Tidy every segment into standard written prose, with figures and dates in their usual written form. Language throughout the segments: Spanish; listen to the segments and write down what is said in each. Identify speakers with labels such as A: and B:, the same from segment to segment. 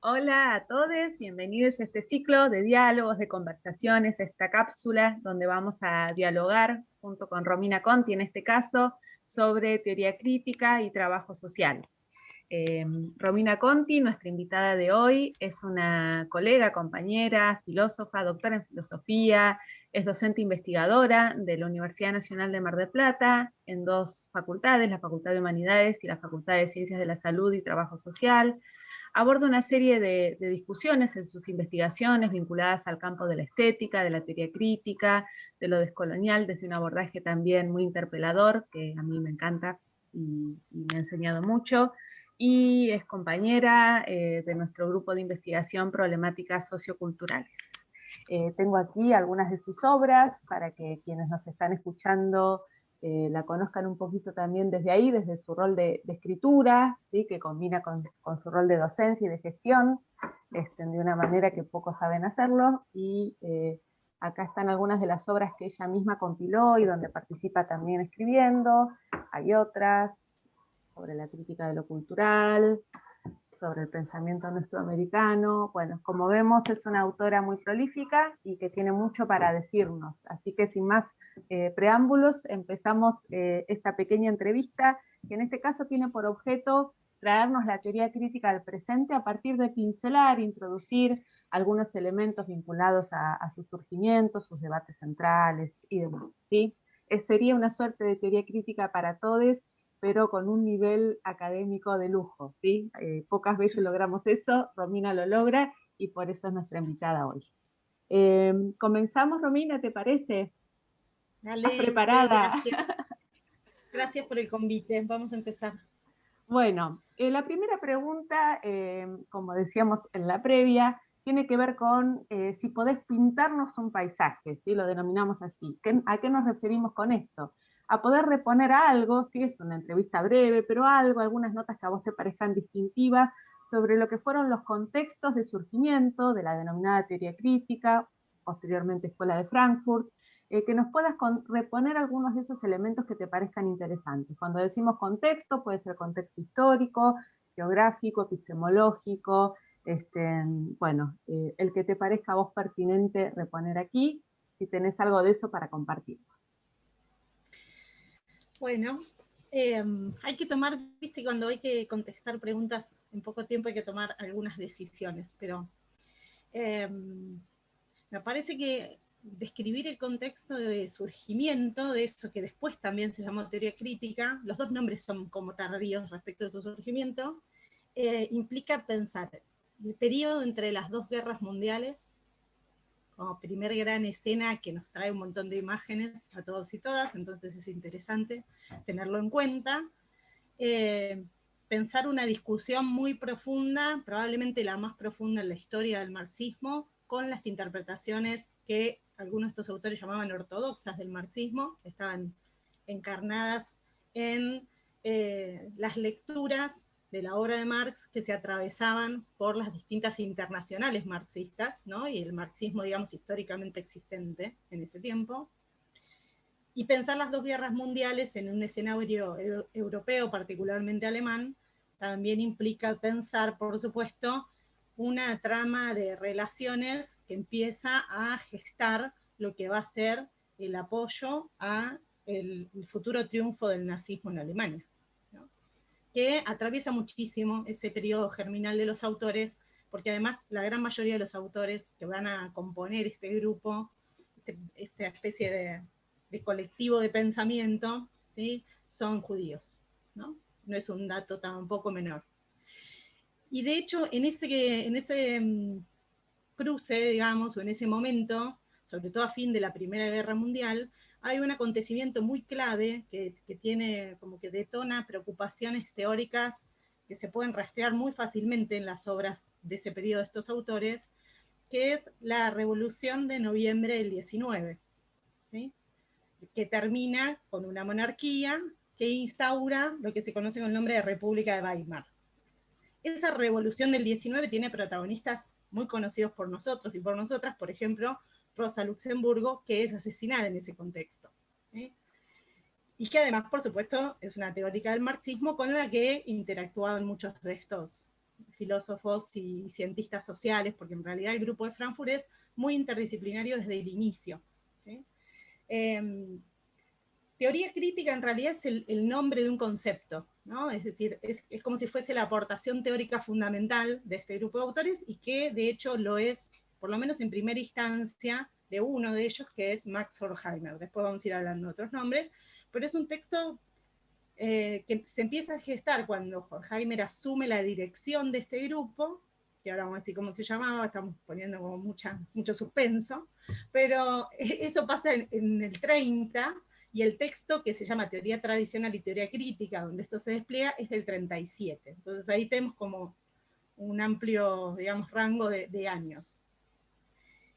A: Hola a todos, bienvenidos a este ciclo de diálogos, de conversaciones, a esta cápsula donde vamos a dialogar junto con Romina Conti, en este caso, sobre teoría crítica y trabajo social. Romina Conti, nuestra invitada de hoy, es una colega, compañera, filósofa, doctora en filosofía, es docente investigadora de la Universidad Nacional de Mar del Plata en dos facultades, la Facultad de Humanidades y la Facultad de Ciencias de la Salud y Trabajo Social. Aborda una serie de discusiones en sus investigaciones vinculadas al campo de la estética, de la teoría crítica, de lo descolonial, desde un abordaje también muy interpelador, que a mí me encanta y me ha enseñado mucho, y es compañera de nuestro grupo de investigación Problemáticas Socioculturales. Tengo aquí algunas de sus obras para que quienes nos están escuchando la conozcan un poquito también desde ahí, desde su rol de escritura, ¿sí? Que combina con su rol de docencia y de gestión, de una manera que pocos saben hacerlo, y acá están algunas de las obras que ella misma compiló y donde participa también escribiendo. Hay otras sobre la crítica de lo cultural, sobre el pensamiento nuestroamericano. Bueno, como vemos, es una autora muy prolífica y que tiene mucho para decirnos. Así que sin más preámbulos, empezamos esta pequeña entrevista, que en este caso tiene por objeto traernos la teoría crítica del presente a partir de pincelar, introducir algunos elementos vinculados a su surgimiento, sus debates centrales y demás, ¿sí? Sería una suerte de teoría crítica para todos, pero con un nivel académico de lujo, ¿sí? Pocas veces logramos eso, Romina lo logra y por eso es nuestra invitada hoy. Comenzamos, Romina, ¿te parece? ¿Estás
B: Dale, Fe,
A: preparada?
B: gracias. Gracias por el convite. Vamos a empezar.
A: Bueno, la primera pregunta, como decíamos en la previa, tiene que ver con si podés pintarnos un paisaje, ¿sí? Lo denominamos así. ¿A qué nos referimos con esto? A poder reponer algo, sí, es una entrevista breve, pero algo, algunas notas que a vos te parezcan distintivas sobre lo que fueron los contextos de surgimiento de la denominada teoría crítica, posteriormente Escuela de Frankfurt, que nos puedas reponer algunos de esos elementos que te parezcan interesantes. Cuando decimos contexto, puede ser contexto histórico, geográfico, epistemológico, bueno, el que te parezca a vos pertinente reponer aquí, si tenés algo de eso para compartirnos.
B: Bueno, hay que tomar, viste, cuando hay que contestar preguntas en poco tiempo hay que tomar algunas decisiones, pero me parece que describir el contexto de surgimiento, de eso que después también se llamó teoría crítica, los dos nombres son como tardíos respecto de su surgimiento, implica pensar el periodo entre las dos guerras mundiales como primer gran escena que nos trae un montón de imágenes a todos y todas, entonces es interesante tenerlo en cuenta. Pensar una discusión muy profunda, probablemente la más profunda en la historia del marxismo, con las interpretaciones que algunos de estos autores llamaban ortodoxas del marxismo, que estaban encarnadas en las lecturas de la obra de Marx que se atravesaban por las distintas internacionales marxistas, ¿no? Y el marxismo, digamos, históricamente existente en ese tiempo. Y pensar las dos guerras mundiales en un escenario europeo, particularmente alemán, también implica pensar, por supuesto, una trama de relaciones que empieza a gestar lo que va a ser el apoyo a el futuro triunfo del nazismo en Alemania, ¿no? Que atraviesa muchísimo ese periodo germinal de los autores, porque además la gran mayoría de los autores que van a componer este grupo, esta especie de colectivo de pensamiento, ¿sí? Son judíos, ¿no? No es un dato tampoco menor. Y de hecho, en ese cruce, digamos, o en ese momento, sobre todo a fin de la Primera Guerra Mundial, hay un acontecimiento muy clave que tiene, como que detona preocupaciones teóricas que se pueden rastrear muy fácilmente en las obras de ese periodo de estos autores, que es la Revolución de Noviembre del 19, ¿sí? Que termina con una monarquía que instaura lo que se conoce con el nombre de República de Weimar. Esa revolución del 19 tiene protagonistas muy conocidos por nosotros y por nosotras, por ejemplo, Rosa Luxemburgo, que es asesinada en ese contexto, ¿sí? Y que además, por supuesto, es una teórica del marxismo con la que interactuaban muchos de estos filósofos y cientistas sociales, porque en realidad el grupo de Frankfurt es muy interdisciplinario desde el inicio. ¿Sí? Teoría crítica en realidad es el nombre de un concepto, ¿no? Es decir, es como si fuese la aportación teórica fundamental de este grupo de autores, y que de hecho lo es, por lo menos en primera instancia, de uno de ellos, que es Max Horkheimer. Después vamos a ir hablando de otros nombres, pero es un texto que se empieza a gestar cuando Horkheimer asume la dirección de este grupo, que ahora vamos a decir cómo se llamaba, estamos poniendo como mucho suspenso, pero eso pasa en el 30, y el texto que se llama Teoría Tradicional y Teoría Crítica, donde esto se despliega, es del 37. Entonces ahí tenemos como un amplio, digamos, rango de años.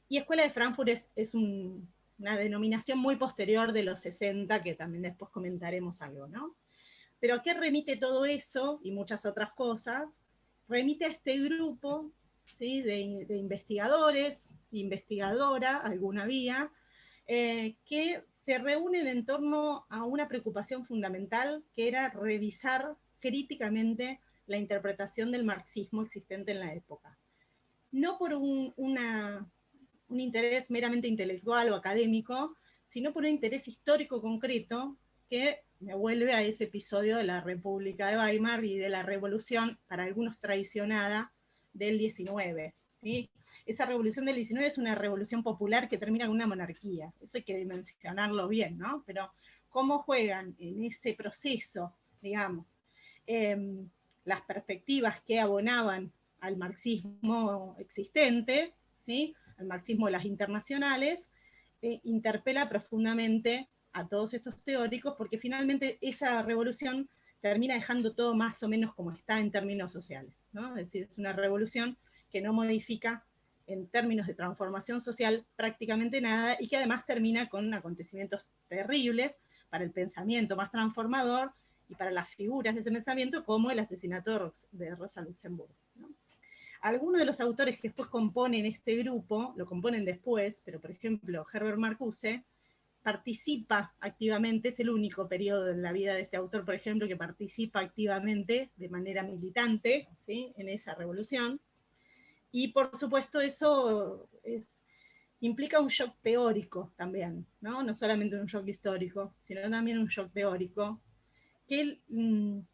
B: Y Escuela de Frankfurt es una denominación muy posterior de los 60, que también después comentaremos algo, ¿no? Pero ¿a qué remite todo eso y muchas otras cosas? Remite a este grupo, ¿sí?, de investigadores, investigadora, alguna vía, que se reúnen en torno a una preocupación fundamental, que era revisar críticamente la interpretación del marxismo existente en la época. No por un interés meramente intelectual o académico, sino por un interés histórico concreto que me vuelve a ese episodio de la República de Weimar y de la revolución, para algunos traicionada, del 19. ¿Sí? Esa revolución del 19 es una revolución popular que termina con una monarquía. Eso hay que dimensionarlo bien, ¿no? Pero cómo juegan en ese proceso, digamos, las perspectivas que abonaban al marxismo existente, ¿sí?, al marxismo de las internacionales, interpela profundamente a todos estos teóricos, porque finalmente esa revolución termina dejando todo más o menos como está en términos sociales, ¿no? Es decir, es una revolución que no modifica en términos de transformación social prácticamente nada, y que además termina con acontecimientos terribles para el pensamiento más transformador y para las figuras de ese pensamiento, como el asesinato de Rosa Luxemburgo, ¿no? Algunos de los autores que después componen este grupo, lo componen después, pero por ejemplo Herbert Marcuse participa activamente, es el único periodo en la vida de este autor, por ejemplo, que participa activamente de manera militante, ¿sí?, en esa revolución. Y por supuesto eso implica un shock teórico también, ¿no? No solamente un shock histórico, sino también un shock teórico, que él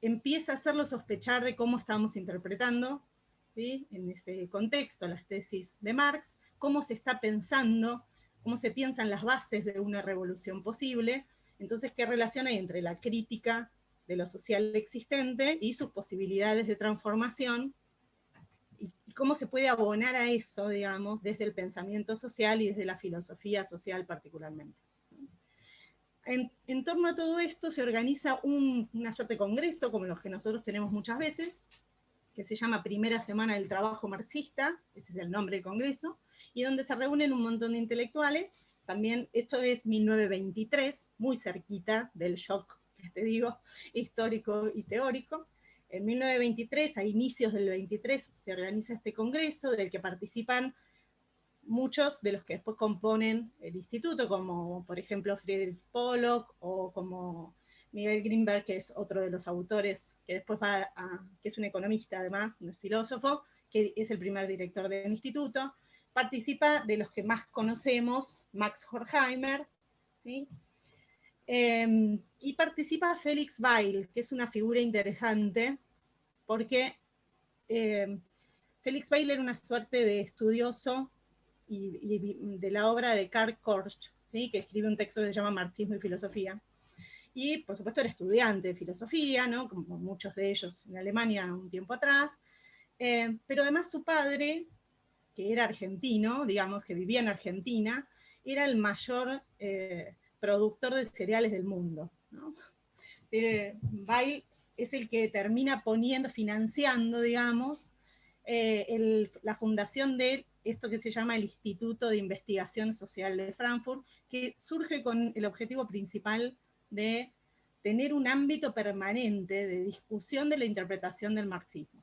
B: empieza a hacerlo sospechar de cómo estamos interpretando, ¿sí?, en este contexto, las tesis de Marx, cómo se está pensando, cómo se piensan las bases de una revolución posible. Entonces, ¿qué relación hay entre la crítica de lo social existente y sus posibilidades de transformación? Y cómo se puede abonar a eso, digamos, desde el pensamiento social y desde la filosofía social particularmente. En torno a todo esto se organiza una suerte de congreso, como los que nosotros tenemos muchas veces, que se llama Primera Semana del Trabajo Marxista, ese es el nombre del congreso, y donde se reúnen un montón de intelectuales. También esto es 1923, muy cerquita del shock, que te digo, histórico y teórico. En 1923, a inicios del 23, se organiza este congreso, del que participan muchos de los que después componen el instituto, como por ejemplo Friedrich Pollock, o como Miguel Grinberg, que es otro de los autores, que después que es un economista además, no es filósofo, que es el primer director del instituto. Participa de los que más conocemos, Max Horkheimer, ¿sí? Y participa Felix Weil, que es una figura interesante, porque Felix Weil era una suerte de estudioso y de la obra de Karl Korsch, ¿sí?, que escribe un texto que se llama Marxismo y Filosofía. Y por supuesto era estudiante de filosofía, ¿no?, como muchos de ellos en Alemania un tiempo atrás, pero además su padre, que era argentino, digamos, que vivía en Argentina, era el mayor productor de cereales del mundo, ¿no? Weil es el que termina financiando, digamos, la fundación de esto que se llama el Instituto de Investigación Social de Frankfurt, que surge con el objetivo principal de tener un ámbito permanente de discusión de la interpretación del marxismo,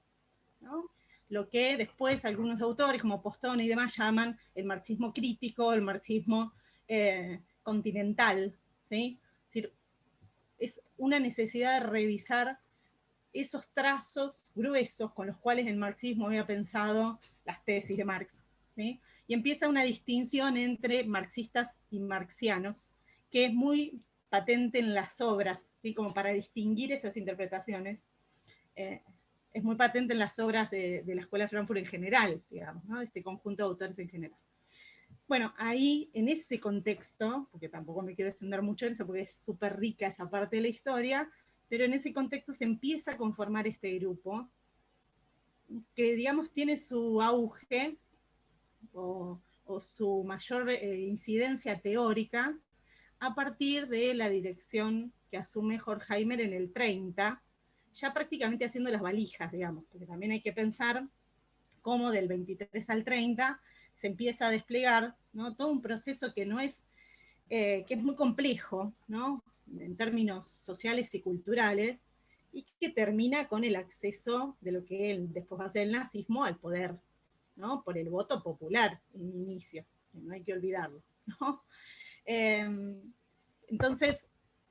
B: ¿no? Lo que después algunos autores, como Postone y demás, llaman el marxismo crítico, el marxismo continental, ¿sí? Es decir, es una necesidad de revisar esos trazos gruesos con los cuales el marxismo había pensado las tesis de Marx, ¿sí? Y empieza una distinción entre marxistas y marxianos, que es muy patente en las obras, ¿sí? Como para distinguir esas interpretaciones. Es muy patente en las obras de la Escuela de Frankfurt en general, digamos, ¿no? De este conjunto de autores en general. Bueno, ahí, en ese contexto, porque tampoco me quiero extender mucho en eso, porque es súper rica esa parte de la historia, pero en ese contexto se empieza a conformar este grupo, que digamos tiene su auge o su mayor incidencia teórica a partir de la dirección que asume Horkheimer en el 30, ya prácticamente haciendo las valijas, digamos, porque también hay que pensar cómo del 23 al 30 se empieza a desplegar, ¿no? Todo un proceso que no es, que es muy complejo, ¿no? En términos sociales y culturales, y que termina con el acceso de lo que después va a ser el nazismo al poder, ¿no? Por el voto popular en inicio, no hay que olvidarlo, ¿no? Entonces,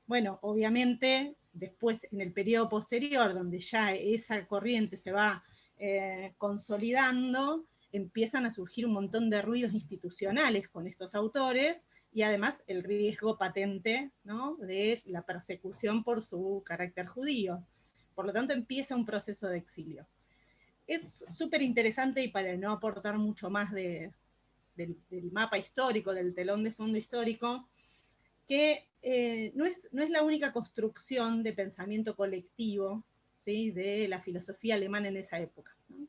B: bueno, obviamente, después en el periodo posterior, donde ya esa corriente se va consolidando, empiezan a surgir un montón de ruidos institucionales con estos autores, y además el riesgo patente, ¿no? De la persecución por su carácter judío. Por lo tanto, empieza un proceso de exilio. Es súper interesante, y para no aportar mucho más del mapa histórico, del telón de fondo histórico, que no es la única construcción de pensamiento colectivo, ¿sí? De la filosofía alemana en esa época, ¿no?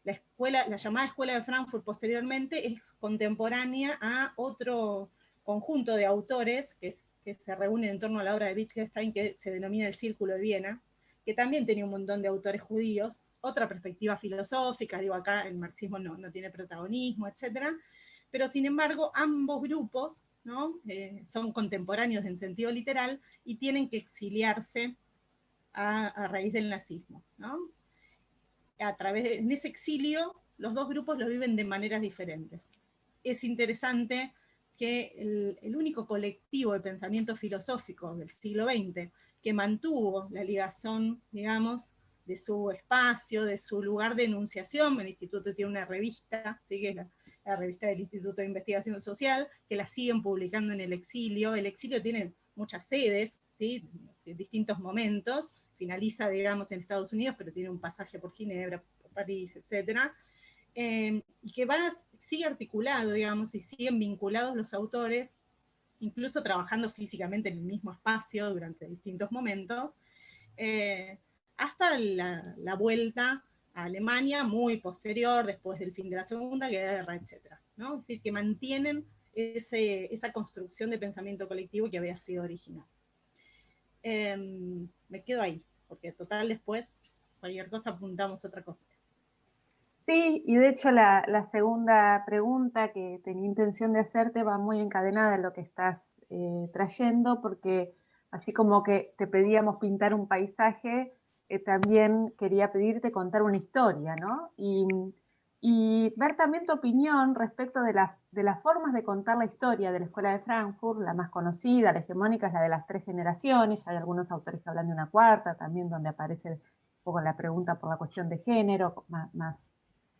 B: La llamada Escuela de Frankfurt posteriormente es contemporánea a otro conjunto de autores que se reúnen en torno a la obra de Wittgenstein, que se denomina el Círculo de Viena, que también tenía un montón de autores judíos, otra perspectiva filosófica, digo, acá el marxismo no tiene protagonismo, etcétera, pero sin embargo ambos grupos, ¿no? Son contemporáneos en sentido literal y tienen que exiliarse a raíz del nazismo, ¿no? En ese exilio los dos grupos lo viven de maneras diferentes. Es interesante que el único colectivo de pensamiento filosófico del siglo XX que mantuvo la ligación, digamos, de su espacio, de su lugar de enunciación. El instituto tiene una revista, ¿sí? Que es la revista del Instituto de Investigación Social, que la siguen publicando en el exilio. El exilio tiene muchas sedes, ¿sí? De distintos momentos, finaliza, digamos, en Estados Unidos, pero tiene un pasaje por Ginebra, por París, etc. Y que sigue articulado, digamos, y siguen vinculados los autores, incluso trabajando físicamente en el mismo espacio durante distintos momentos, hasta la vuelta a Alemania, muy posterior, después del fin de la Segunda Guerra, etc., ¿no? Es decir, que mantienen esa construcción de pensamiento colectivo que había sido original. Me quedo ahí, porque total después, cualquier cosa apuntamos otra cosa.
A: Sí, y de hecho la segunda pregunta que tenía intención de hacerte va muy encadenada en lo que estás trayendo, porque así como que te pedíamos pintar un paisaje, también quería pedirte contar una historia, ¿no? Y ver también tu opinión respecto de las formas de contar la historia de la Escuela de Frankfurt. La más conocida, la hegemónica, es la de las tres generaciones. Hay algunos autores que hablan de una cuarta también, donde aparece un poco la pregunta por la cuestión de género, más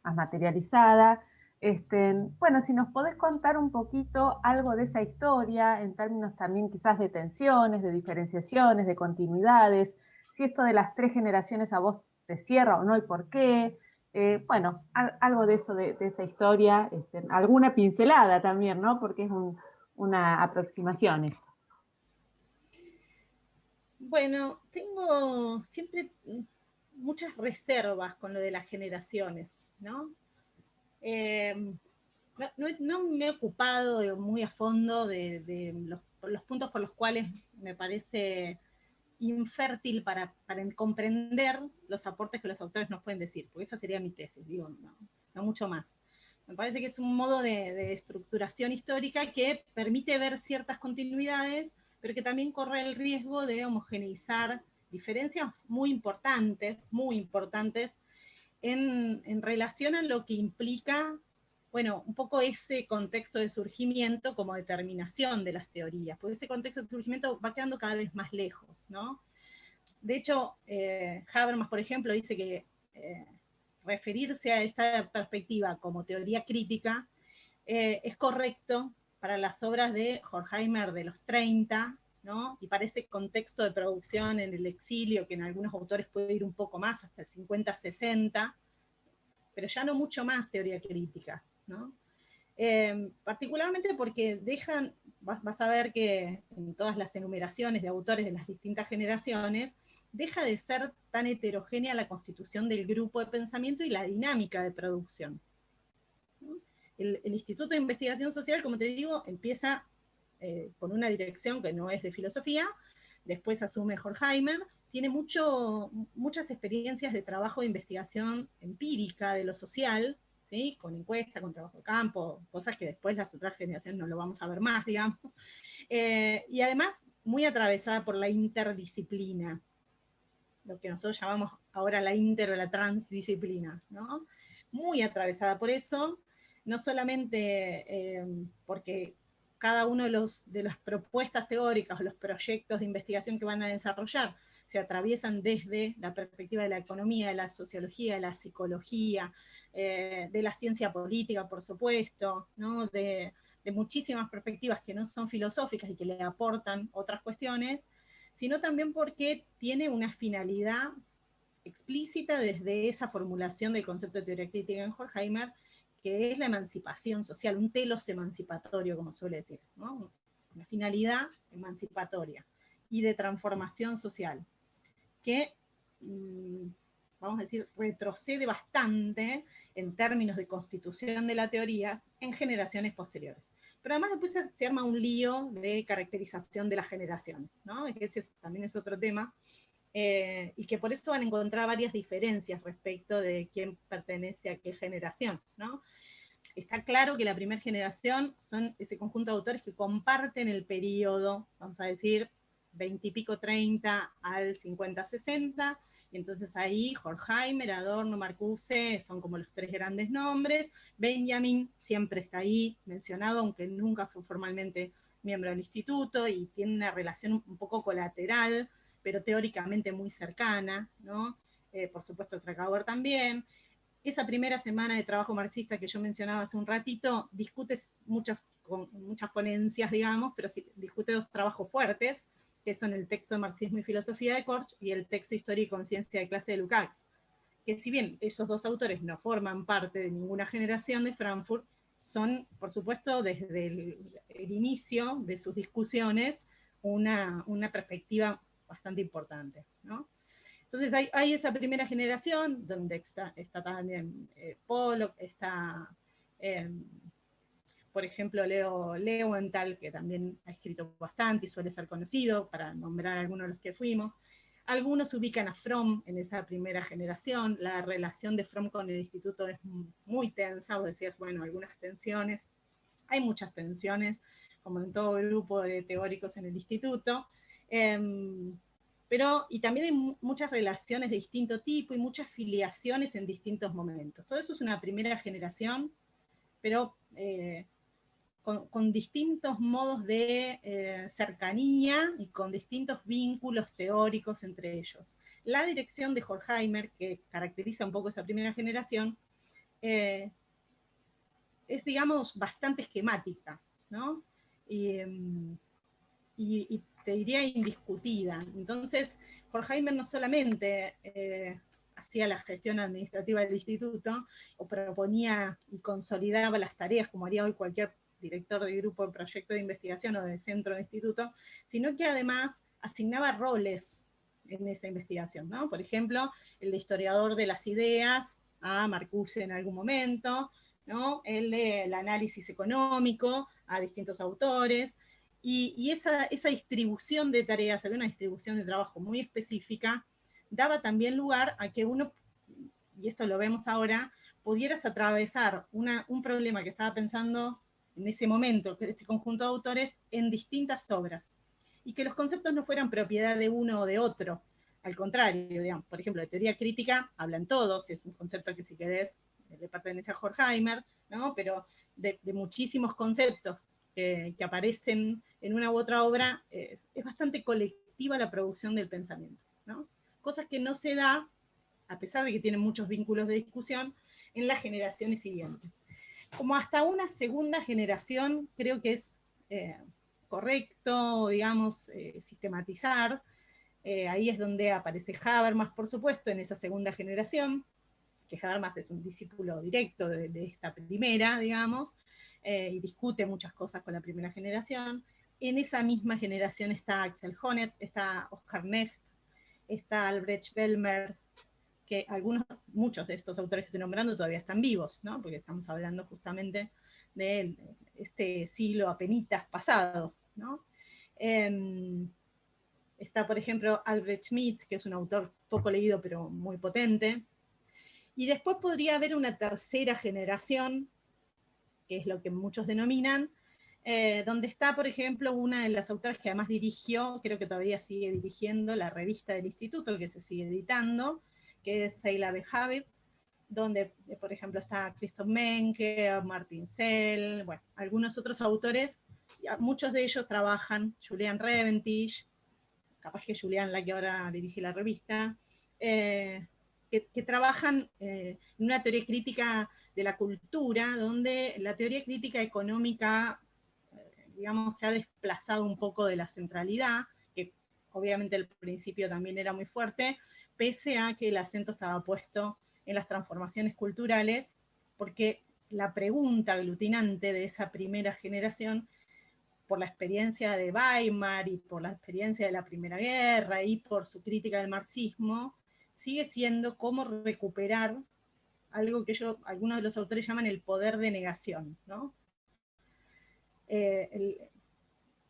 A: materializada. Bueno, si nos podés contar un poquito algo de esa historia, en términos también quizás de tensiones, de diferenciaciones, de continuidades, si esto de las tres generaciones a vos te cierra o no y por qué. Bueno, algo de eso, de esa historia, alguna pincelada también, ¿no? Porque es una aproximación esto.
B: Bueno, tengo siempre muchas reservas con lo de las generaciones, ¿no? No me he ocupado muy a fondo de los puntos por los cuales me parece infértil para comprender los aportes que los autores nos pueden decir, porque esa sería mi tesis, digo, no mucho más. Me parece que es un modo de estructuración histórica que permite ver ciertas continuidades, pero que también corre el riesgo de homogeneizar diferencias muy importantes en relación a lo que implica, bueno, un poco ese contexto de surgimiento como determinación de las teorías, porque ese contexto de surgimiento va quedando cada vez más lejos, ¿no? De hecho, Habermas, por ejemplo, dice que referirse a esta perspectiva como teoría crítica es correcto para las obras de Horkheimer de los 30, ¿no? Y para ese contexto de producción en el exilio, que en algunos autores puede ir un poco más, hasta el 50-60, pero ya no mucho más teoría crítica, ¿no? Particularmente porque vas a ver que en todas las enumeraciones de autores de las distintas generaciones, deja de ser tan heterogénea la constitución del grupo de pensamiento y la dinámica de producción. El Instituto de Investigación Social, como te digo, empieza con una dirección que no es de filosofía, después asume Horkheimer, tiene muchas experiencias de trabajo de investigación empírica de lo social, ¿sí? Con encuesta, con trabajo de campo, cosas que después las otras generaciones no lo vamos a ver más, digamos. Y además muy atravesada por la interdisciplina, lo que nosotros llamamos ahora la inter o la transdisciplina, ¿no? Muy atravesada por eso, no solamente porque cada uno de las propuestas teóricas o los proyectos de investigación que van a desarrollar se atraviesan desde la perspectiva de la economía, de la sociología, de la psicología, de la ciencia política, por supuesto, ¿no? de muchísimas perspectivas que no son filosóficas y que le aportan otras cuestiones, sino también porque tiene una finalidad explícita desde esa formulación del concepto de teoría crítica en Horkheimer, que es la emancipación social, un telos emancipatorio, como suele decir, ¿no? Una finalidad emancipatoria y de transformación social, que, vamos a decir, retrocede bastante en términos de constitución de la teoría en generaciones posteriores. Pero además después se arma un lío de caracterización de las generaciones, ¿no? Ese también es otro tema, y que por eso van a encontrar varias diferencias respecto de quién pertenece a qué generación, ¿no? Está claro que la primera generación son ese conjunto de autores que comparten el periodo, vamos a decir, 20 y pico, 30 al 50-60, y entonces ahí Horkheimer, Adorno, Marcuse son como los tres grandes nombres. Benjamin siempre está ahí mencionado, aunque nunca fue formalmente miembro del instituto, y tiene una relación un poco colateral, pero teóricamente muy cercana, ¿no? Por supuesto Krakauer también. Esa primera semana de trabajo marxista que yo mencionaba hace un ratito, discute muchas ponencias, digamos, pero sí, discute dos trabajos fuertes, que son el texto de Marxismo y Filosofía de Korsch y el texto Historia y Conciencia de Clase de Lukács, que si bien esos dos autores no forman parte de ninguna generación de Frankfurt, son, por supuesto, desde el inicio de sus discusiones, una perspectiva bastante importante, ¿no? Entonces hay esa primera generación, donde está también Pollock, está, por ejemplo, Leo Lewenthal, que también ha escrito bastante y suele ser conocido, para nombrar algunos de los que fuimos. Algunos ubican a Fromm en esa primera generación. La relación de Fromm con el instituto es muy tensa, vos decías, bueno, algunas tensiones. Hay muchas tensiones, como en todo grupo de teóricos en el instituto. Y también hay muchas relaciones de distinto tipo y muchas filiaciones en distintos momentos. Todo eso es una primera generación, pero con distintos modos de cercanía y con distintos vínculos teóricos entre ellos. La dirección de Horkheimer, que caracteriza un poco esa primera generación, es, digamos, bastante esquemática, ¿no? Y te diría indiscutida. Entonces, Horkheimer no solamente hacía la gestión administrativa del instituto, o proponía y consolidaba las tareas, como haría hoy cualquier director de grupo de proyecto de investigación o de centro de instituto, sino que además asignaba roles en esa investigación, ¿no? Por ejemplo, el de historiador de las ideas a Marcuse en algún momento, ¿no? El análisis económico a distintos autores, y esa distribución de tareas, había una distribución de trabajo muy específica, daba también lugar a que uno, y esto lo vemos ahora, pudieras atravesar un problema que estaba pensando en ese momento este conjunto de autores en distintas obras, y que los conceptos no fueran propiedad de uno o de otro. Al contrario, digamos, por ejemplo, de teoría crítica hablan todos, es un concepto que si querés le pertenece a Horkheimer, ¿no? Pero de muchísimos conceptos que aparecen en una u otra obra, es bastante colectiva la producción del pensamiento. ¿no? Cosas que no se da, a pesar de que tienen muchos vínculos de discusión, en las generaciones siguientes. Como hasta una segunda generación, creo que es correcto, digamos, sistematizar. Ahí es donde aparece Habermas, por supuesto, en esa segunda generación, que Habermas es un discípulo directo de esta primera, digamos, y discute muchas cosas con la primera generación. En esa misma generación está Axel Honneth, está Oscar Necht, está Albrecht Bellmer, que muchos de estos autores que estoy nombrando todavía están vivos, ¿no? Porque estamos hablando justamente de este siglo apenitas pasado, ¿no? Está, por ejemplo, Albrecht Schmidt, que es un autor poco leído pero muy potente. Y después podría haber una tercera generación, que es lo que muchos denominan, donde está, por ejemplo, una de las autoras que además dirigió, creo que todavía sigue dirigiendo, la revista del instituto, que se sigue editando, que es Seila Bejavid, donde, por ejemplo, está Christoph Menke, Martin Sell, bueno, algunos otros autores, muchos de ellos trabajan, Julian Reventich, capaz que Julian la que ahora dirige la revista, que trabajan en una teoría crítica de la cultura, donde la teoría crítica económica, digamos, se ha desplazado un poco de la centralidad, que obviamente al principio también era muy fuerte, pese a que el acento estaba puesto en las transformaciones culturales, porque la pregunta aglutinante de esa primera generación, por la experiencia de Weimar y por la experiencia de la Primera Guerra y por su crítica del marxismo, sigue siendo cómo recuperar algo que algunos de los autores llaman el poder de negación, ¿no?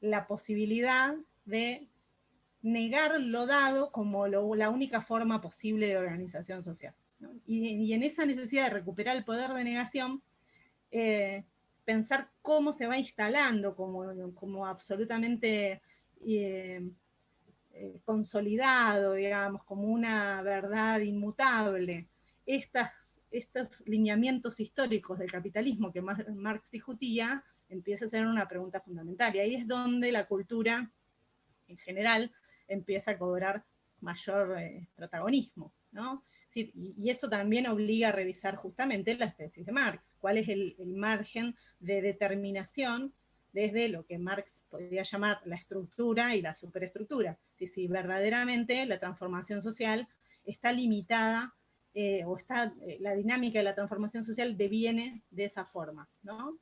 B: La posibilidad de negar lo dado como la única forma posible de organización social, ¿no? Y en esa necesidad de recuperar el poder de negación, pensar cómo se va instalando como absolutamente consolidado, digamos, como una verdad inmutable, estos lineamientos históricos del capitalismo que Marx discutía, empieza a ser una pregunta fundamental. Y ahí es donde la cultura, en general, empieza a cobrar mayor protagonismo, ¿no? Y eso también obliga a revisar justamente las tesis de Marx. ¿Cuál es el margen de determinación desde lo que Marx podría llamar la estructura y la superestructura? Si verdaderamente la transformación social está limitada la dinámica de la transformación social deviene de esas formas, ¿no?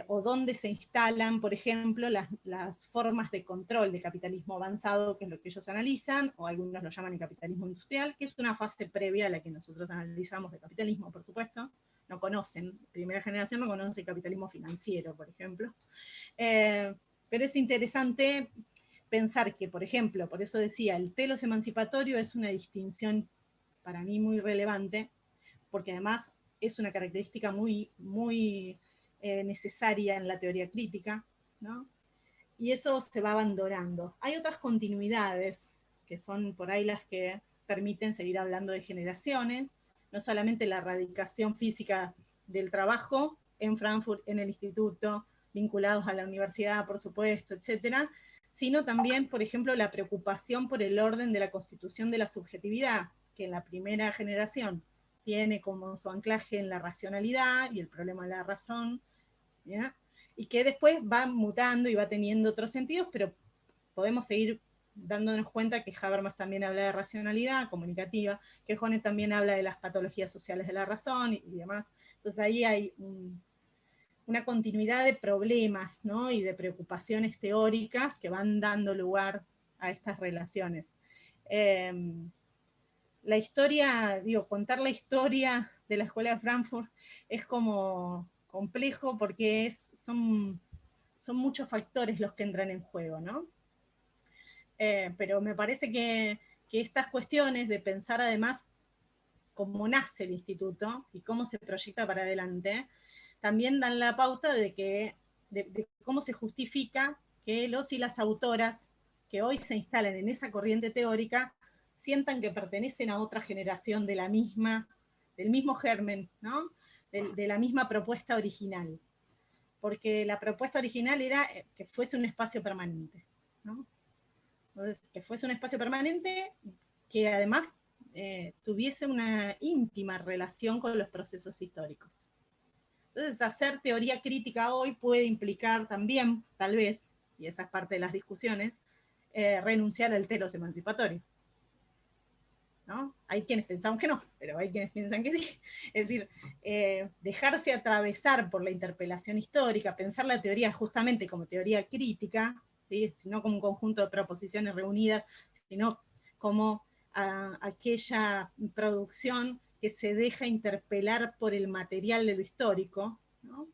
B: O dónde se instalan, por ejemplo, las formas de control de capitalismo avanzado, que es lo que ellos analizan, o algunos lo llaman el capitalismo industrial, que es una fase previa a la que nosotros analizamos de capitalismo, por supuesto. No conocen, primera generación no conoce el capitalismo financiero, por ejemplo. Pero es interesante pensar que, por ejemplo, por eso decía, el telos emancipatorio es una distinción para mí muy relevante, porque además es una característica muy necesaria en la teoría crítica, ¿no? Y eso se va abandonando. Hay otras continuidades, que son por ahí las que permiten seguir hablando de generaciones, no solamente la radicación física del trabajo en Frankfurt, en el instituto, vinculados a la universidad, por supuesto, etcétera, sino también, por ejemplo, la preocupación por el orden de la constitución de la subjetividad, que en la primera generación tiene como su anclaje en la racionalidad y el problema de la razón, ¿ya? Y que después va mutando y va teniendo otros sentidos, pero podemos seguir dándonos cuenta que Habermas también habla de racionalidad comunicativa, que Honneth también habla de las patologías sociales de la razón y demás. Entonces ahí hay una continuidad de problemas, ¿no? Y de preocupaciones teóricas que van dando lugar a estas relaciones. La historia, contar la historia de la Escuela de Frankfurt es como complejo porque son muchos factores los que entran en juego, ¿no? Pero me parece que estas cuestiones de pensar además cómo nace el instituto y cómo se proyecta para adelante, también dan la pauta de cómo se justifica que los y las autoras que hoy se instalan en esa corriente teórica sientan que pertenecen a otra generación del mismo germen, ¿no? De la misma propuesta original. Porque la propuesta original era que fuese un espacio permanente, ¿no? Entonces, que fuese un espacio permanente que además tuviese una íntima relación con los procesos históricos. Entonces, hacer teoría crítica hoy puede implicar también, tal vez, y esa es parte de las discusiones, renunciar al telos emancipatorio. ¿No? Hay quienes pensamos que no, pero hay quienes piensan que sí. Es decir, dejarse atravesar por la interpelación histórica, pensar la teoría justamente como teoría crítica, ¿sí? No como un conjunto de proposiciones reunidas, sino como aquella producción que se deja interpelar por el material de lo histórico, ¿no?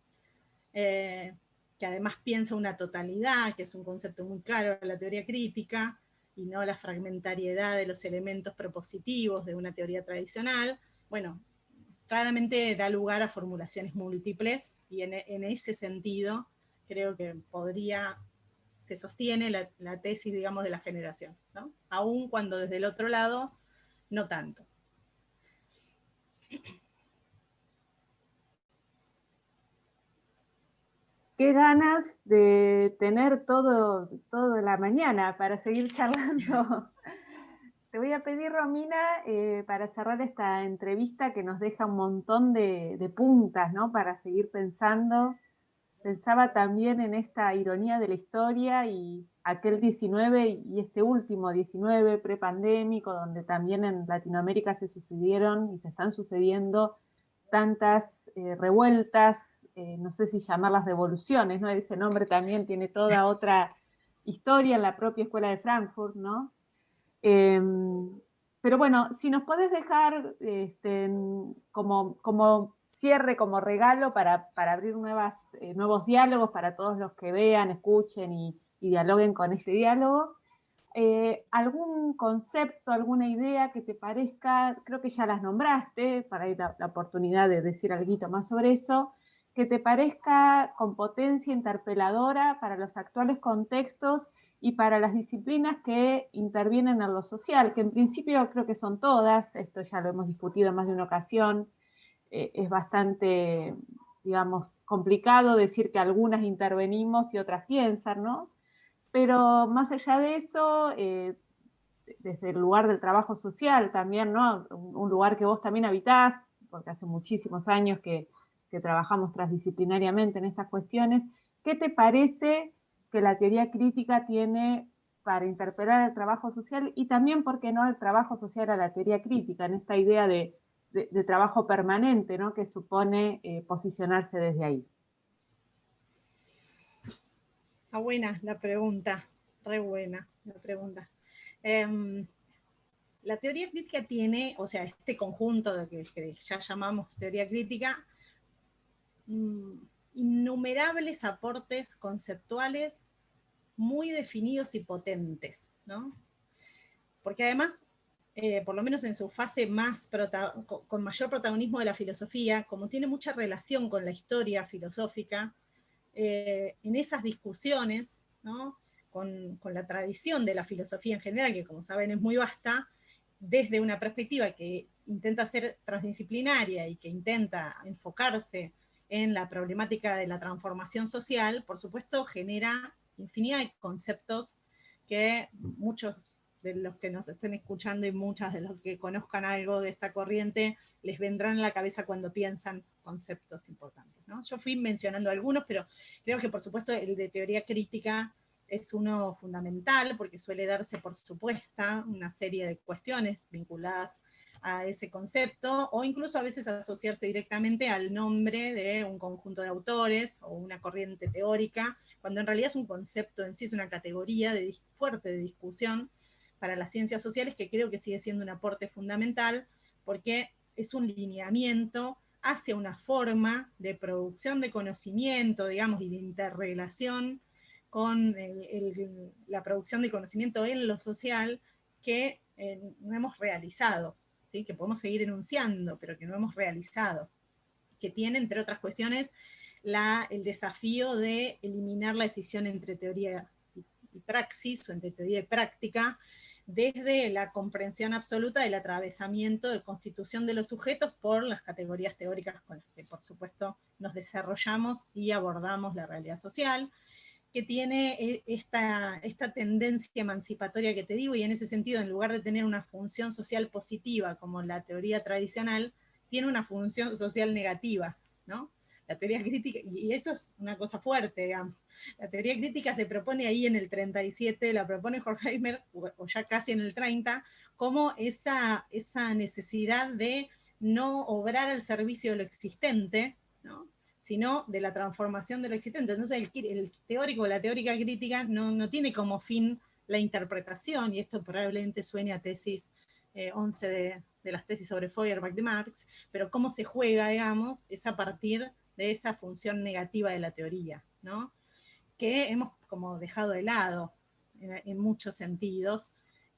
B: Que además piensa una totalidad, que es un concepto muy claro de la teoría crítica, y no la fragmentariedad de los elementos propositivos de una teoría tradicional. Bueno, claramente da lugar a formulaciones múltiples, y en ese sentido creo que se sostiene la tesis, digamos, de la generación, ¿no? Aun cuando desde el otro lado, no tanto.
A: Qué ganas de tener todo la mañana para seguir charlando. Te voy a pedir, Romina, para cerrar esta entrevista que nos deja un montón de puntas, ¿no? Para seguir pensando. Pensaba también en esta ironía de la historia y aquel 19 y este último 19 prepandémico, donde también en Latinoamérica se sucedieron y se están sucediendo tantas revueltas, no sé si llamarlas revoluciones, ¿no? Ese nombre también tiene toda otra historia en la propia Escuela de Frankfurt, ¿no? Eh, pero bueno, si nos podés dejar como cierre, como regalo para abrir nuevos diálogos para todos los que vean, escuchen y dialoguen con este diálogo. ¿Algún concepto, alguna idea que te parezca, creo que ya las nombraste, para ahí la oportunidad de decir algo más sobre eso, que te parezca con potencia interpeladora para los actuales contextos y para las disciplinas que intervienen en lo social, que en principio creo que son todas, esto ya lo hemos discutido en más de una ocasión, es bastante, digamos, complicado decir que algunas intervenimos y otras piensan, ¿no? Pero más allá de eso, desde el lugar del trabajo social también, ¿no? Un lugar que vos también habitás, porque hace muchísimos años que trabajamos transdisciplinariamente en estas cuestiones. ¿Qué te parece que la teoría crítica tiene para interpelar el trabajo social y también, por qué no, el trabajo social a la teoría crítica, en esta idea de trabajo permanente, ¿no? Que supone posicionarse desde ahí?
B: Está buena la pregunta, re buena la pregunta. La teoría crítica tiene, o sea, este conjunto de que ya llamamos teoría crítica, innumerables aportes conceptuales muy definidos y potentes, ¿no? Porque además, por lo menos en su fase con mayor protagonismo de la filosofía, como tiene mucha relación con la historia filosófica, en esas discusiones, ¿no? con la tradición de la filosofía en general, que como saben es muy vasta, desde una perspectiva que intenta ser transdisciplinaria y que intenta enfocarse en la problemática de la transformación social, por supuesto genera infinidad de conceptos que muchos de los que nos estén escuchando y muchas de los que conozcan algo de esta corriente les vendrán a la cabeza cuando piensan conceptos importantes, ¿no? Yo fui mencionando algunos, pero creo que por supuesto el de teoría crítica es uno fundamental porque suele darse por supuesta una serie de cuestiones vinculadas a ese concepto, o incluso a veces asociarse directamente al nombre de un conjunto de autores o una corriente teórica, cuando en realidad es un concepto en sí, es una categoría fuerte de discusión para las ciencias sociales, que creo que sigue siendo un aporte fundamental, porque es un lineamiento hacia una forma de producción de conocimiento, digamos, y de interrelación con la producción de conocimiento en lo social que no hemos realizado, ¿sí? Que podemos seguir enunciando, pero que no hemos realizado, que tiene, entre otras cuestiones, el desafío de eliminar la decisión entre teoría y praxis, o entre teoría y práctica, desde la comprensión absoluta del atravesamiento de constitución de los sujetos por las categorías teóricas con las que, por supuesto, nos desarrollamos y abordamos la realidad social, que tiene esta tendencia emancipatoria que te digo, y en ese sentido, en lugar de tener una función social positiva como la teoría tradicional, tiene una función social negativa, ¿no? La teoría crítica, y eso es una cosa fuerte, digamos. La teoría crítica se propone ahí en el 37, la propone Horkheimer, o ya casi en el 30, como esa necesidad de no obrar al servicio de lo existente, ¿no?, sino de la transformación de lo existente. Entonces el teórico, la teórica crítica, no tiene como fin la interpretación, y esto probablemente suene a tesis 11 de las tesis sobre Feuerbach de Marx, pero cómo se juega, digamos, es a partir de esa función negativa de la teoría, ¿no?, que hemos como dejado de lado en muchos sentidos.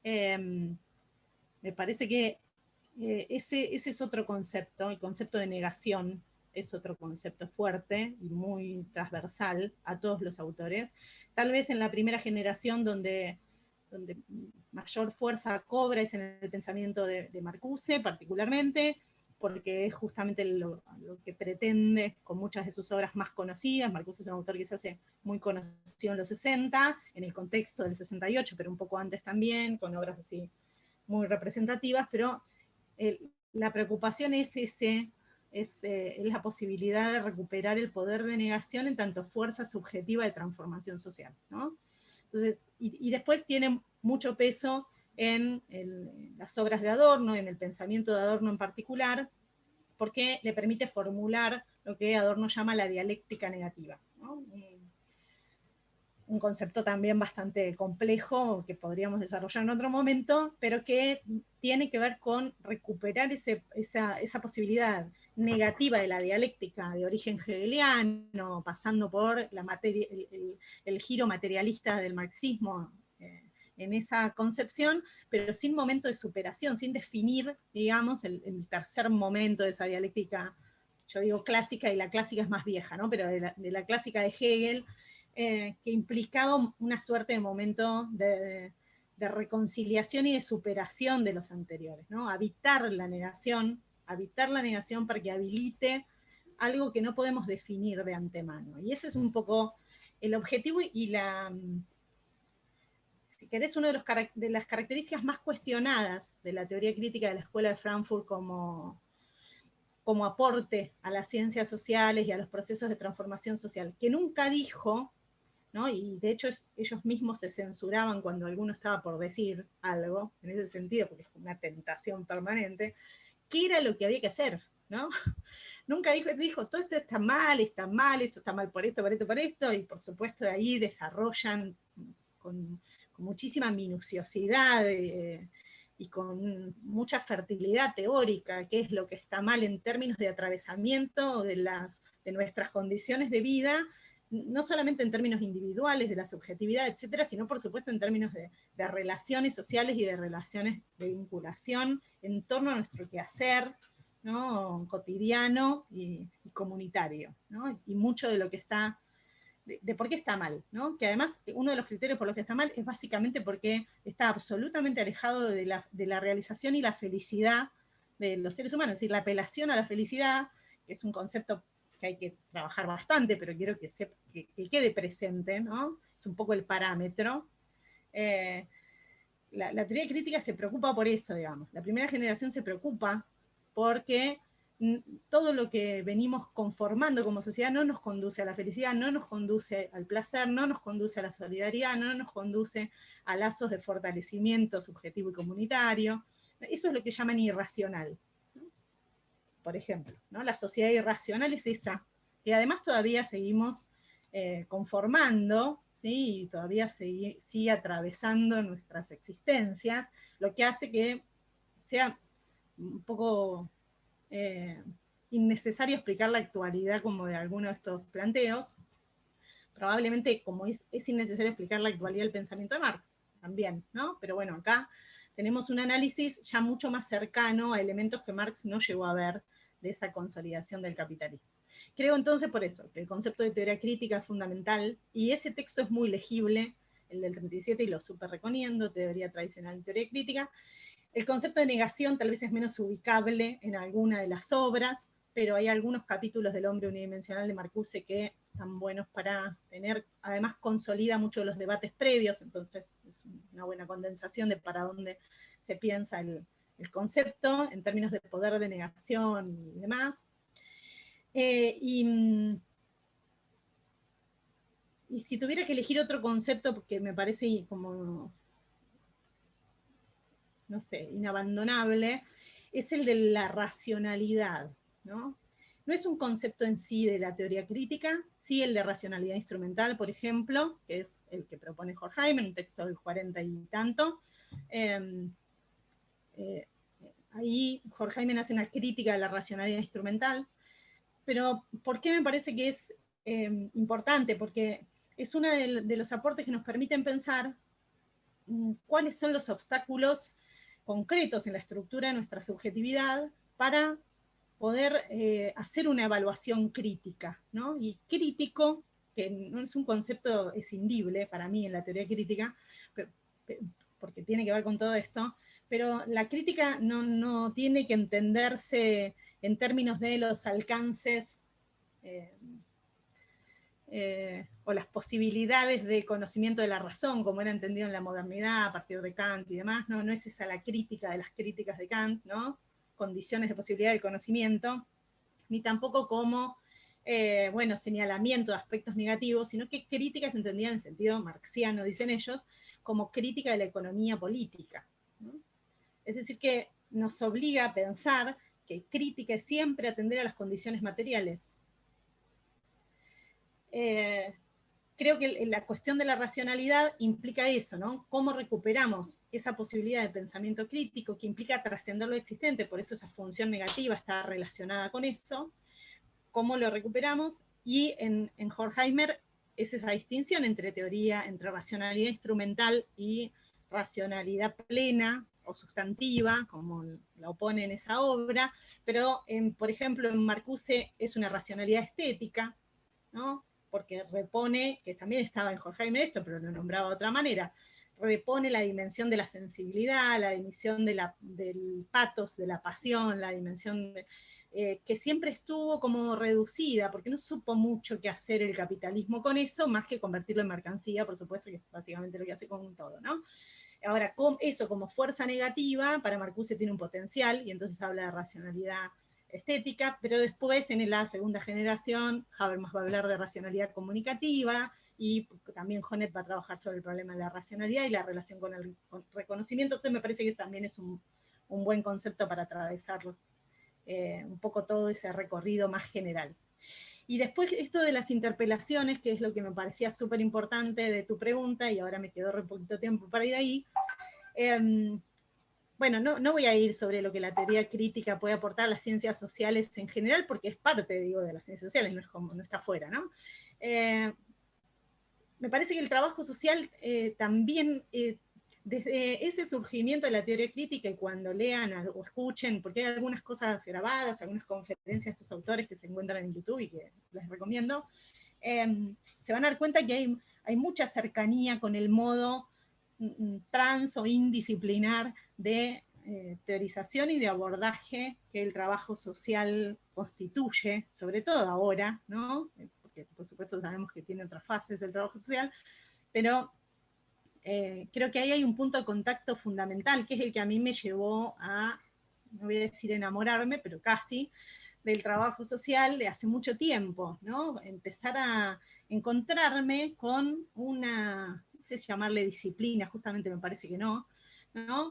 B: Me parece que ese es otro concepto, el concepto de negación es otro concepto fuerte y muy transversal a todos los autores. Tal vez en la primera generación donde mayor fuerza cobra es en el pensamiento de Marcuse, particularmente, porque es justamente lo que pretende con muchas de sus obras más conocidas. Marcuse es un autor que se hace muy conocido en los 60, en el contexto del 68, pero un poco antes también, con obras así muy representativas, pero la preocupación es la posibilidad de recuperar el poder de negación en tanto fuerza subjetiva de transformación social, ¿no? Entonces, y después tiene mucho peso en las obras de Adorno, en el pensamiento de Adorno en particular, porque le permite formular lo que Adorno llama la dialéctica negativa, ¿no? Un concepto también bastante complejo que podríamos desarrollar en otro momento, pero que tiene que ver con recuperar esa posibilidad negativa de la dialéctica de origen hegeliano, pasando por el giro materialista del marxismo en esa concepción, pero sin momento de superación, sin definir, digamos, el tercer momento de esa dialéctica, yo digo clásica, y la clásica es más vieja, ¿no?, pero de la clásica de Hegel, que implicaba una suerte de momento de reconciliación y de superación de los anteriores, ¿no? Habitar la negación para que habilite algo que no podemos definir de antemano. Y ese es un poco el objetivo y si querés, una de las características más cuestionadas de la teoría crítica de la Escuela de Frankfurt como aporte a las ciencias sociales y a los procesos de transformación social, que nunca dijo, ¿no?, y de hecho ellos mismos se censuraban cuando alguno estaba por decir algo, en ese sentido, porque es una tentación permanente, qué era lo que había que hacer, ¿no? Nunca dijo, todo esto está mal, esto está mal por esto, y por supuesto de ahí desarrollan con muchísima minuciosidad y con mucha fertilidad teórica qué es lo que está mal en términos de atravesamiento de nuestras condiciones de vida, no solamente en términos individuales, de la subjetividad, etcétera, sino por supuesto en términos de relaciones sociales y de relaciones de vinculación en torno a nuestro quehacer, ¿no?, cotidiano y comunitario, ¿no?, y mucho de lo que está, de por qué está mal, ¿no?, que además uno de los criterios por los que está mal es básicamente porque está absolutamente alejado de la realización y la felicidad de los seres humanos, es decir, la apelación a la felicidad, que es un concepto que hay que trabajar bastante, pero quiero que quede presente, ¿no?, es un poco el parámetro. La teoría crítica se preocupa por eso, digamos. La primera generación se preocupa porque todo lo que venimos conformando como sociedad no nos conduce a la felicidad, no nos conduce al placer, no nos conduce a la solidaridad, no nos conduce a lazos de fortalecimiento subjetivo y comunitario. Eso es lo que llaman irracional, ¿no?, por ejemplo, ¿no? La sociedad irracional es esa, que además todavía seguimos conformando, ¿sí?, y todavía sigue atravesando nuestras existencias, lo que hace que sea un poco innecesario explicar la actualidad como de alguno de estos planteos. Probablemente como es innecesario explicar la actualidad del pensamiento de Marx, también, ¿no? Pero bueno, acá tenemos un análisis ya mucho más cercano a elementos que Marx no llegó a ver de esa consolidación del capitalismo. Creo entonces por eso que el concepto de teoría crítica es fundamental, y ese texto es muy legible, el del 37, y lo súper recomiendo, teoría tradicional y teoría crítica. El concepto de negación tal vez es menos ubicable en alguna de las obras, pero hay algunos capítulos del hombre unidimensional de Marcuse que están buenos para tener, además consolida mucho los debates previos, entonces es una buena condensación de para dónde se piensa el concepto en términos de poder de negación y demás. Y si tuviera que elegir otro concepto, porque me parece como, no sé, inabandonable, es el de la racionalidad, ¿no? No es un concepto en sí de la teoría crítica, sí el de racionalidad instrumental, por ejemplo, que es el que propone Horkheimer, un texto del 40 y tanto. Ahí Horkheimer hace una crítica de la racionalidad instrumental, pero ¿por qué me parece que es importante? Porque es uno de los aportes que nos permiten pensar cuáles son los obstáculos concretos en la estructura de nuestra subjetividad para poder hacer una evaluación crítica, ¿no? Y crítico, que no es un concepto escindible para mí en la teoría crítica, porque tiene que ver con todo esto, pero la crítica no tiene que entenderse en términos de los alcances o las posibilidades de conocimiento de la razón, como era entendido en la modernidad a partir de Kant y demás, no es esa la crítica de las críticas de Kant, ¿no? Condiciones de posibilidad del conocimiento, ni tampoco como, bueno, señalamiento de aspectos negativos, sino que crítica es entendida en el sentido marxiano, dicen ellos, como crítica de la economía política, ¿no? Es decir, que nos obliga a pensar que crítica es siempre atender a las condiciones materiales. Creo que la cuestión de la racionalidad implica eso, ¿no? Cómo recuperamos esa posibilidad de pensamiento crítico que implica trascender lo existente, por eso esa función negativa está relacionada con eso, cómo lo recuperamos, y en Horkheimer es esa distinción entre teoría, entre racionalidad instrumental y racionalidad plena o sustantiva, como la opone en esa obra, pero por ejemplo en Marcuse es una racionalidad estética, ¿no? Porque repone, que también estaba en Horkheimer esto, pero lo nombraba de otra manera, repone la dimensión de la sensibilidad, la dimensión del patos, de la pasión, la dimensión que siempre estuvo como reducida, porque no supo mucho qué hacer el capitalismo con eso, más que convertirlo en mercancía, por supuesto, que es básicamente lo que hace con todo, ¿no? Ahora, eso como fuerza negativa, para Marcuse tiene un potencial, y entonces habla de racionalidad estética, pero después en la segunda generación Habermas va a hablar de racionalidad comunicativa, y también Honneth va a trabajar sobre el problema de la racionalidad y la relación con el reconocimiento. Entonces me parece que también es un buen concepto para atravesarlo, un poco todo ese recorrido más general. Y después esto de las interpelaciones, que es lo que me parecía súper importante de tu pregunta, y ahora me quedó re poquito tiempo para ir ahí. Bueno, no voy a ir sobre lo que la teoría crítica puede aportar a las ciencias sociales en general, porque es parte, digo, de las ciencias sociales, no está fuera, ¿no? Me parece que el trabajo social también, desde ese surgimiento de la teoría crítica, y cuando lean o escuchen, porque hay algunas cosas grabadas, algunas conferencias de estos autores que se encuentran en YouTube y que les recomiendo, se van a dar cuenta que hay mucha cercanía con el modo trans o indisciplinar de teorización y de abordaje que el trabajo social constituye, sobre todo ahora, ¿no? Porque por supuesto sabemos que tiene otras fases del trabajo social, pero creo que ahí hay un punto de contacto fundamental, que es el que a mí me llevó a, no voy a decir enamorarme, pero casi, del trabajo social de hace mucho tiempo, ¿no? Empezar a encontrarme con una, no sé si llamarle disciplina, justamente me parece que no,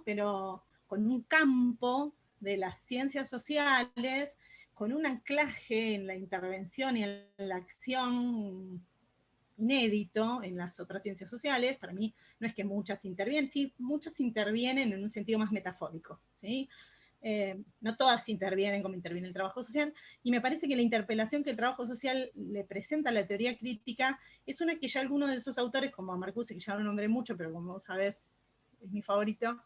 B: pero con un campo de las ciencias sociales, con un anclaje en la intervención y en la acción inédito en las otras ciencias sociales. Para mí no es que muchas intervienen, sí, muchas intervienen en un sentido más metafórico, ¿sí? No todas intervienen como interviene el trabajo social, y me parece que la interpelación que el trabajo social le presenta a la teoría crítica es una que ya algunos de esos autores, como Marcuse, que ya lo nombré mucho, pero como sabes es mi favorito,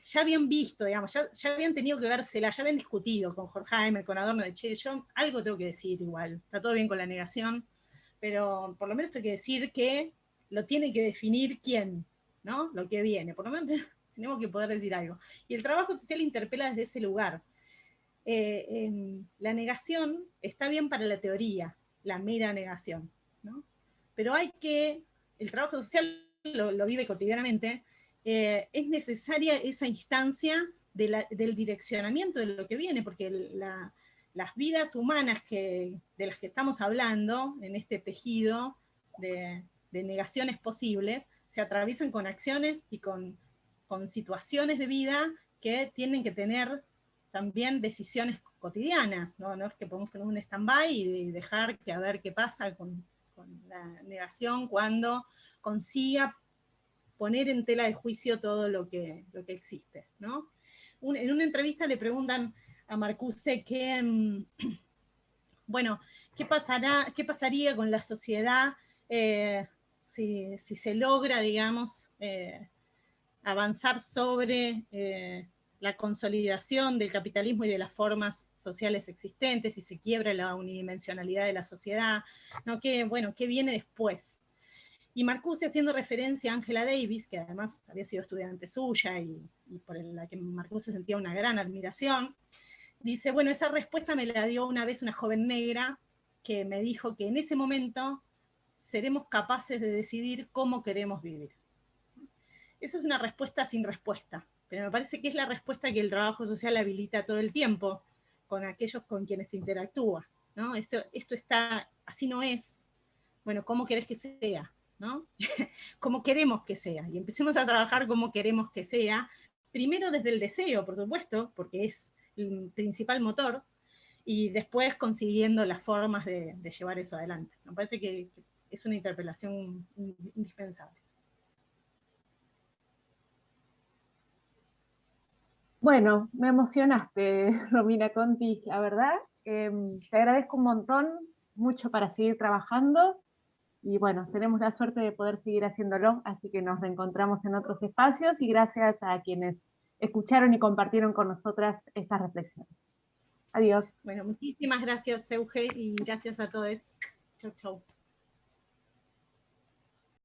B: ya habían visto, digamos, ya habían tenido que vérsela, ya habían discutido con Horkheimer, con Adorno, de che, yo algo tengo que decir igual, está todo bien con la negación, pero por lo menos tengo que decir que lo tiene que definir quién, ¿no? Lo que viene, por lo menos tenemos que poder decir algo. Y el trabajo social interpela desde ese lugar. la negación está bien para la teoría, la mera negación, ¿no? Pero el trabajo social lo vive cotidianamente, es necesaria esa instancia del direccionamiento de lo que viene, porque las vidas humanas de las que estamos hablando, en este tejido de negaciones posibles, se atraviesan con acciones y con situaciones de vida que tienen que tener también decisiones cotidianas, ¿no? No es que podemos poner un stand-by y dejar que a ver qué pasa con la negación cuando consiga poner en tela de juicio todo lo que existe, ¿no? En una entrevista le preguntan a Marcuse bueno, ¿qué pasaría con la sociedad si se logra, digamos, avanzar sobre la consolidación del capitalismo y de las formas sociales existentes, si se quiebra la unidimensionalidad de la sociedad, ¿no? ¿Qué viene después? Y Marcuse, haciendo referencia a Angela Davis, que además había sido estudiante suya y por la que Marcuse sentía una gran admiración, dice, bueno, esa respuesta me la dio una vez una joven negra que me dijo que en ese momento seremos capaces de decidir cómo queremos vivir. Esa es una respuesta sin respuesta, pero me parece que es la respuesta que el trabajo social habilita todo el tiempo con aquellos con quienes interactúa, ¿no? Esto está, así no es, bueno, ¿cómo querés que sea? ¿No? ¿Cómo queremos que sea? Y empecemos a trabajar como queremos que sea, primero desde el deseo, por supuesto, porque es el principal motor, y después consiguiendo las formas de llevar eso adelante. Me parece que es una interpelación indispensable.
A: Bueno, me emocionaste, Romina Conti, la verdad. Te agradezco un montón, mucho para seguir trabajando y bueno, tenemos la suerte de poder seguir haciéndolo, así que nos reencontramos en otros espacios y gracias a quienes escucharon y compartieron con nosotras estas reflexiones. Adiós.
B: Bueno, muchísimas gracias, Euge, y gracias a todos. Chau, chau.